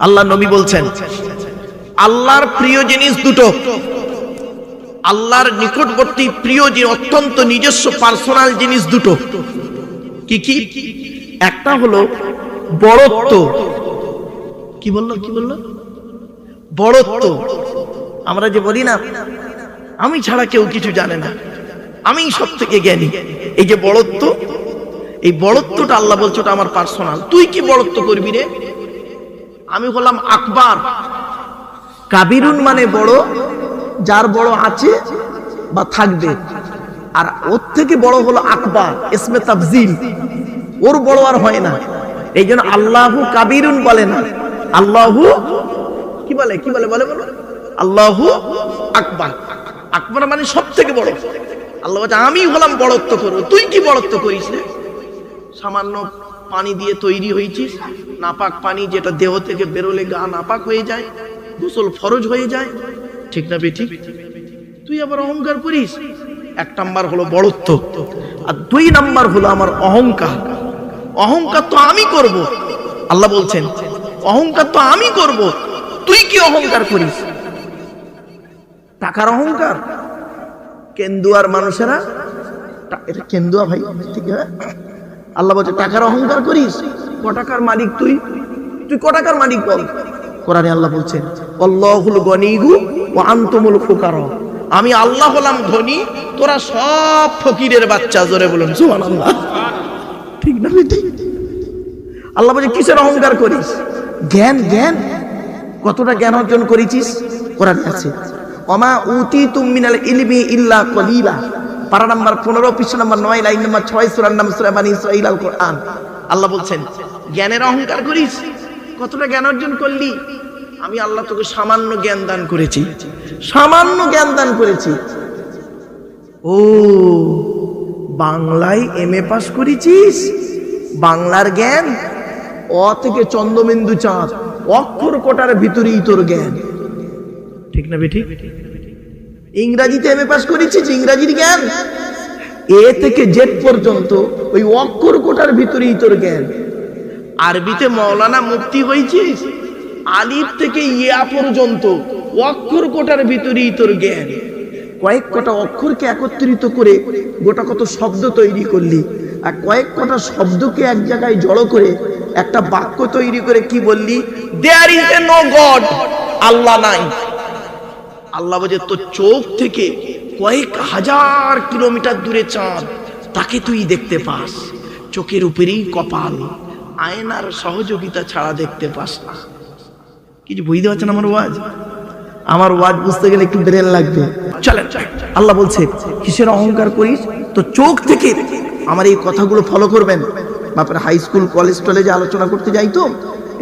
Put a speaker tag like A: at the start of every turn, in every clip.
A: আল্লাহ নবী বলছেন আল্লাহর প্রিয় জিনিস দুটো, আল্লাহর নিকটবর্তী প্রিয় যে অত্যন্ত নিজস্ব পার্সোনাল জিনিস দুটো। কি কি? একটা হলো বড়ত্ব। কি বললো? বড়ত্ব। আমরা যে বলি না আমি ছাড়া কেউ কিছু জানে না, আমি সব থেকে জ্ঞানী, এই যে বড়ত্ব, এই বড়ত্বটা আল্লাহ বলছে ওটা আমার পার্সোনাল। তুই কি বড়ত্ব করবি রে? আমি হলাম আকবার। কাবিরুন মানে বড়, যার বড় আছে বা থাকবে, আর ওর থেকে বড় হলো আকবার, ইসমে তাফজিল, ওর বড় আর হয় না। এই জন্য আল্লাহু কাবিরুন বলে না, আল্লাহু কি বলে? বলো আল্লাহু আকবার। আকবার মানে সব থেকে বড়। আল্লাহ বলছে আমি হলাম বড়ত্ব করবো। তুই কি বড়ত্ব করিস রে? সামান্য পানি দিয়ে তৈরি হয়েছিস, নাপাক পানি, যেটা দেহ থেকে বেরোলে গা নাপাক হয়ে যায়, গোসল ফরজ হয়ে যায়, ঠিক না বেঠিক? তুই আবার অহংকার করিস। এক নাম্বার হলো বড়ত্ব, আর দুই নাম্বার হলো আমার অহংকার। অহংকার তো আমি করব, আল্লাহ বলছেন অহংকার তো আমি করব, তুই কি অহংকার করিস? টাকার অহংকার। কেন্দুয়ার মানুষেরা, এটা কেন্দুয়া ভাই, ঠিক আছে? আল্লাহ বলছে টাকার অহংকার করিস। ক টাকার মালিক তুই? ক টাকার মালিক বল? কোরআনে আল্লাহ বলছেন আল্লাহুল গনিয়ু ওয়া আনতুমুল ফুকারা, আমি আল্লাহ হলাম ধনী, তোরা সব ফকিরের বাচ্চা। জোরে বলুন সুবহানাল্লাহ। ঠিক না? ঠিক। আল্লাহ বলছে কিসের অহংকার করিস? জ্ঞান। কতটা জ্ঞান অর্জন করেছিস? কোরআনে আছে ওমা উতিতুম মিনাল ইলমি ইল্লা কলিলা, পারা নাম্বার 15, পৃষ্ঠা নাম্বার 9, লাইন নাম্বার 6, সূরার নাম সূরা বানী ইসরাঈল আল কোরআন। আল্লাহ বলছেন জ্ঞানের অহংকার করিস। কতটা জ্ঞান অর্জন করলি? আমি আল্লাহ তোকে সামান্য জ্ঞান দান করেছি, সামান্য জ্ঞান দান করেছি। ও বাংলায় এমএ পাস করেছিস, বাংলার জ্ঞান, অ থেকে চন্দ্রবিন্দু চাঁদ, অক্ষর কোটার ভিতরেই তোর জ্ঞান, ঠিক না বেঠিক? ইংরেজিতে এমএ পাস করেছিস, ইংরেজির জ্ঞান, এ থেকে জেড পর্যন্ত ওই অক্ষর কোটার ভিতরেই তোর জ্ঞান। আরবিতে মাওলানা মুফতি হয়েছিস, আলিফ থেকে ইয়া পর্যন্ত অক্ষর কোটার ভিতরেই তোর জ্ঞান। কয়েক কটা অক্ষরকে একত্রিত করে গোটা কত শব্দ তৈরি করলি, আর কয়েক কটা শব্দকে এক জায়গায় জড়ো করে একটা বাক্য তৈরি করে কি বললি? There is a no god, আল্লাহ নাই। আল্লাহ বলে তোর চোখ থেকে কয়েক হাজার কিলোমিটার দূরে চাঁদ, তাকে তুই দেখতে পাস। চোখের উপরেই কপাল, আয়নার সহযোগিতা ছাড়া দেখতে পাস না। কিছু বুঝতে পারছেন আমার ওয়াজ? আমার ওয়াজ বুঝতে গেলে একটু ব্রেন লাগবে। চলেন, আল্লাহ বলছে কিসের অহংকার করিস? তো চোখ থেকে আমার এই কথাগুলো ফলো করবেন। বাপরে হাই স্কুল কলেজ টলেজে আলোচনা করতে যাই তো,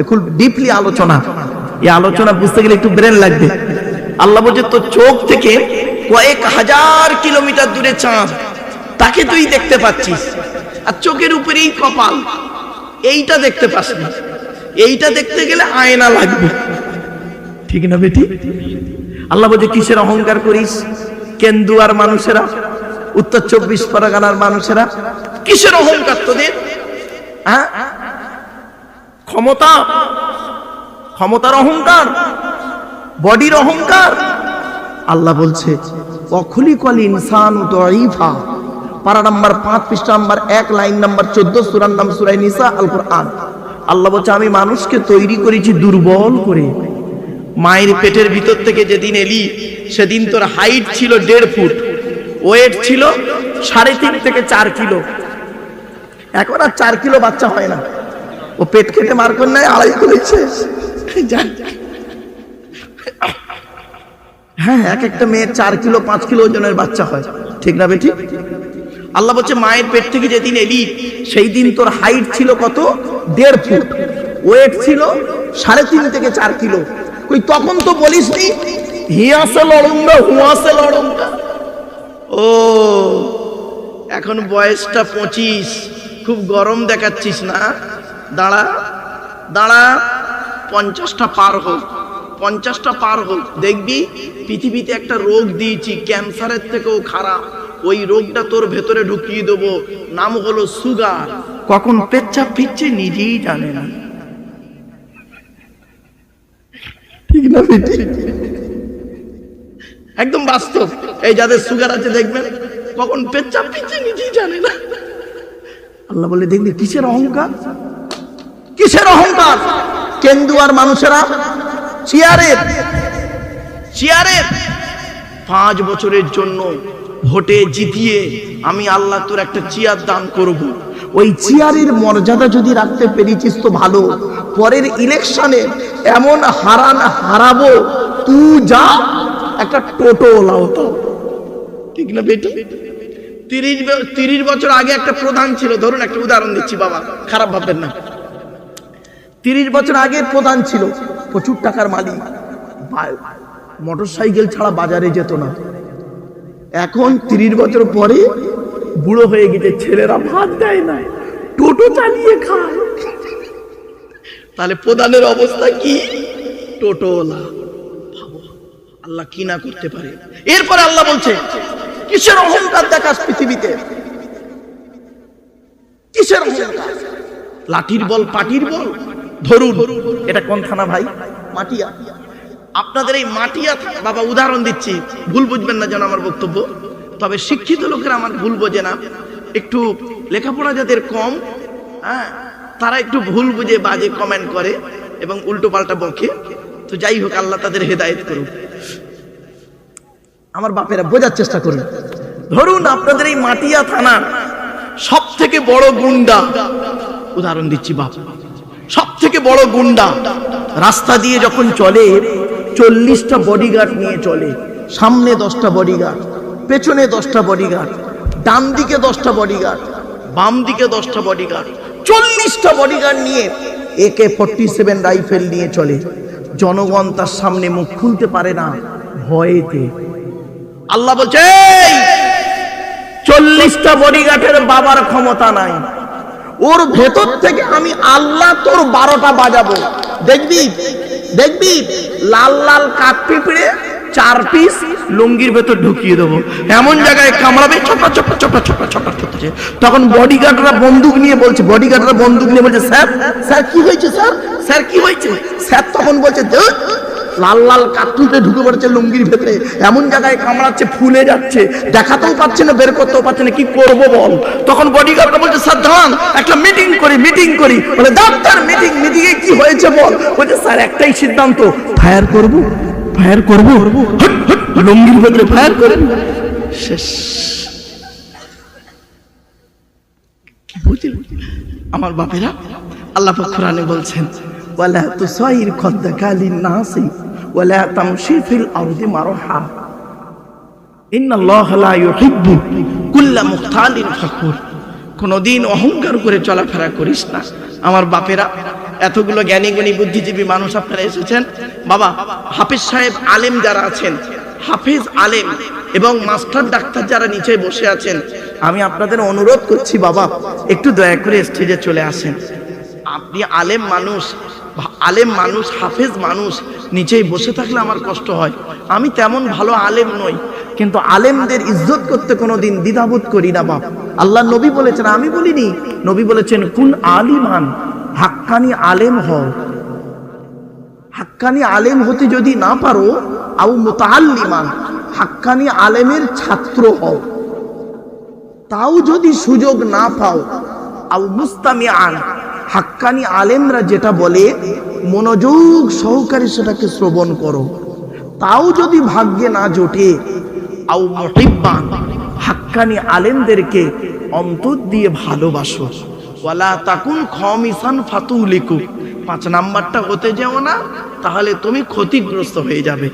A: খুব ডিপলি আলোচনা, এই আলোচনা বুঝতে গেলে একটু ব্রেন লাগবে। আল্লাহ বলছে তোর চোখ থেকে কয়েক হাজার কিলোমিটার দূরে চাঁদ, তাকে তুই দেখতে পাচ্ছিস, আর চোখের উপরেই কপাল, এইটা দেখতে পাস না। এইটা দেখতে গেলে আয়না লাগবে, ঠিক না বেটি? আল্লাহ বলছে কিসের অহংকার করিস? কেন্দুয়ার মানুষেরা, উত্তর 24 পরগনার মানুষেরা, কিসের অহংকার তোদের? হ্যাঁ, ক্ষমতার অহংকার, বডির অহংকার। আল্লাহ বলছে অখলিকাল ইনসানু দাঈফা, পারা নাম্বার 5, পৃষ্ঠা নাম্বার 1, লাইন নাম্বার 14, সূরার নাম সূরা নিসা আল কোরআন। আল্লাহ বলছে আমি মানুষকে তৈরি করেছি দুর্বল করে। মায়ের পেটের ভিতর থেকে যেদিন এলি, সেদিন তোর হাইট ছিল 1.5 ফুট, ওয়েট ছিল 3.5 থেকে 4 কিলো। এখন আর 4 কিলো বাচ্চা হয় না, ও পেট কেটে মার করে নেয় 2.5 করেছে। হ্যাঁ, এক একটা মেয়ের 4 কিলো 5 কিলো ওজনের বাচ্চা হয়, ঠিক না বেটি? আল্লাহ বলছে মায়ের পেট থেকে যেদিন এলি, সেই দিন তোর হাইট ছিল কত? 1.5 ফুট, ওয়েট ছিল 3.5 থেকে 4 কিলো। কই তখন তো বলিস নি হিয়াসে লড়ুঙ্গা, হুয়াসে লড়ুঙ্গা। ও এখন বয়সটা 25, খুব গরম দেখাচ্ছিস না? দাঁড়া 50টা পার হোক, 50টা পার হোক, দেখবি পৃথিবীতে একটা রোগ দিয়েছি ক্যান্সারের থেকেও খারাপ, ওই রোগটা তোর ভেতরে ঢুকিয়ে দেবো, নাম হলো সুগার। কখন পেচ্ছাপ ফিরছে নিজেই জানে না। না বেটি? একদম বাস্তব। এই যাদের সুগার আছে দেখবেন কখন পেচ্ছাপ পিচ্ছে নিজেই জানে না। আল্লাহ বলে দেখবি কিসের অহংকার, কিসের অহংকার। কেন্দুয়ার মানুষেরা চেয়ারের 5 বছরের জন্য ভোটে জিতিয়ে আমি আল্লাহ তোর একটা চেয়ার দান করব। ওই চেয়ারের মর্যাদা যদি রাখতে পেরেছিস তো ভালো, পরের ইলেকশনে এমন হারাবো তুই যা একটা টোটো লাও তো, ঠিক না বেটি? 30 বছর আগে একটা প্রধান ছিল, ধরুন একটা উদাহরণ দিচ্ছি বাবা, খারাপ ভাববেন না। 30 বছর আগে প্রধান ছিল, প্রচুর টাকার মালিক, মোটর সাইকেল ছাড়া বাজারে যেত না। এখন 30 বছর পরে বুড়ো হয়ে গেছে, ছেলেরা ভাত দেয় না, টোটো চালিয়ে খায়। তাহলে প্রধানের অবস্থা কি? টোটোওয়ালা। ভাবো আল্লাহ কি না করতে পারে। এরপরে আল্লাহ বলছে কিসের অহংকার দেখাস পৃথিবীতে, কিসের অহংকার? লাঠির বল পাটির বল। ধরুন এটা কোন থানা ভাই? মাটিয়া। আপনাদের এই মাটিয়া বাবা, উদাহরণ দিচ্ছি, ভুল বুঝবেন না যেন আমার বক্তব্য। তবে শিক্ষিত লোকেরা আমার ভুল বোঝে না, একটু লেখাপড়া যাদের কম, হ্যাঁ, তারা একটু ভুল বুঝে বাজে কমেন্ট করে এবং উল্টো পাল্টা বকে। তো যাই হোক, আল্লাহ তাদের হেদায়েত করুন। আমার বাপেরা বোঝার চেষ্টা করুন। ধরুন আপনাদের এই মাটিয়া থানা সব থেকে বড় গুন্ডা, উদাহরণ দিচ্ছি বাপ, সব থেকে বড় গুন্ডা রাস্তা দিয়ে যখন চলে 40টা বডিগার্ড নিয়ে চলে। সামনে 10টা বডিগার্ড, পেছনে 10টা বডিগার্ড, ডান দিকে 10টা বডিগার্ড, বাম দিকে 10টা বডিগার্ড, 40টা বডিগার্ড নিয়ে AK-47 রাইফেল নিয়ে চলে। জনগণ তার সামনে মুখ খুলতে পারে না ভয়েতে। আল্লাহ বলছে 40টা বডিগার্ডের বাবার ক্ষমতা নাই, ওর ভেতর থেকে আমি আল্লাহ তোর 12টা বাজাবো। দেখবি দেখবি লাল লাল কাঠ পিঁপড়ে 4 পিস লুঙ্গির ভেতর ঢুকিয়ে দেবো, এমন জায়গায় কামড়াবে ছোপা ছোপা ছোপা ছোপা ছোপা করতেছে। তখন বডিগার্ডরা বন্দুক নিয়ে বলছে, স্যার স্যার কি হয়েছে স্যার, স্যার কি হয়েছে স্যার? তখন বলছে লাল লাল কাঠুতে ঢুকে পড়েছে লুঙ্গির ভেতরে, এমন জায়গায় কামড়াচ্ছে ফুলে যাচ্ছে, দেখাতেও পাচ্ছে না, বের করতেও পারছে না, কি করবো বল? তখন বডিগার্ডরা বলছে স্যার দাঁড়ান, একটা মিটিং করি। বলে ডাক্তার মিটিংয়ে কি হয়েছে বল? বলছে স্যার একটাই সিদ্ধান্ত, ফায়ার করবো লুঙ্গির ভেতরে ফায়ার করেন। শেষ। কি বুঝলি আমার বাপেরা? আল্লাহ পাক কোরআনে বলছেন ওয়ালা তুসাইর খাদ্দাকা লিন-নাসি ওয়ালা তামশি ফিল আরদি মারহা ইন্নাল্লাহা লা ইউহিব্বু কুল্লা মুখতালিন ফাখুর। কোনদিন অহংকার করে চলাফেরা করিস না। আমার বাপেরা, এতগুলো জ্ঞানী গুণী বুদ্ধিজীবী মানুষ আপনারা এসেছেন বাবা, হাফেজ সাহেব আলেম যারা আছেন, হাফেজ আলেম এবং মাস্টার ডাক্তার যারা নিচে বসে আছেন, আমি আপনাদের অনুরোধ করছি বাবা একটু দয়া করে স্টেজে চলে আসেন। আপনি আলেম মানুষ হাফেজ মানুষ নিচেই বসে থাকলে আমার কষ্ট হয়। আমি তেমন ভালো আলেম নই, কিন্তু আলেমদের ইজ্জত করতে কোনোদিন দ্বিধাবোধ করি না বাপ। আল্লাহ নবী বলেছেন, আমি বলিনি, নবী বলেছেন কুন আলিমান, হাক্কানি আলেম হও। হাক্কানি আলেম হতে যদি না পারো, আও মুতাআল্লিমান, হাক্কানি আলেমের ছাত্র হও। তাও যদি সুযোগ না পাও, আও মুস্তামিআন, হাক্কানি আলেমরা যেটা বলে মনোযোগ সহকারে সেটাকে শ্রবণ করো। তাও যদি ভাগ্যে না জোটে, আও মুহিব্বান, হাক্কানি আলেমদেরকে অন্তর দিয়ে ভালোবাসো। ওয়ালা তাকুন খামিসান ফাতুলিকু, 5 নাম্বারটা হতে যেও না, তাহলে তুমি ক্ষতিগ্রস্ত হয়ে যাবে।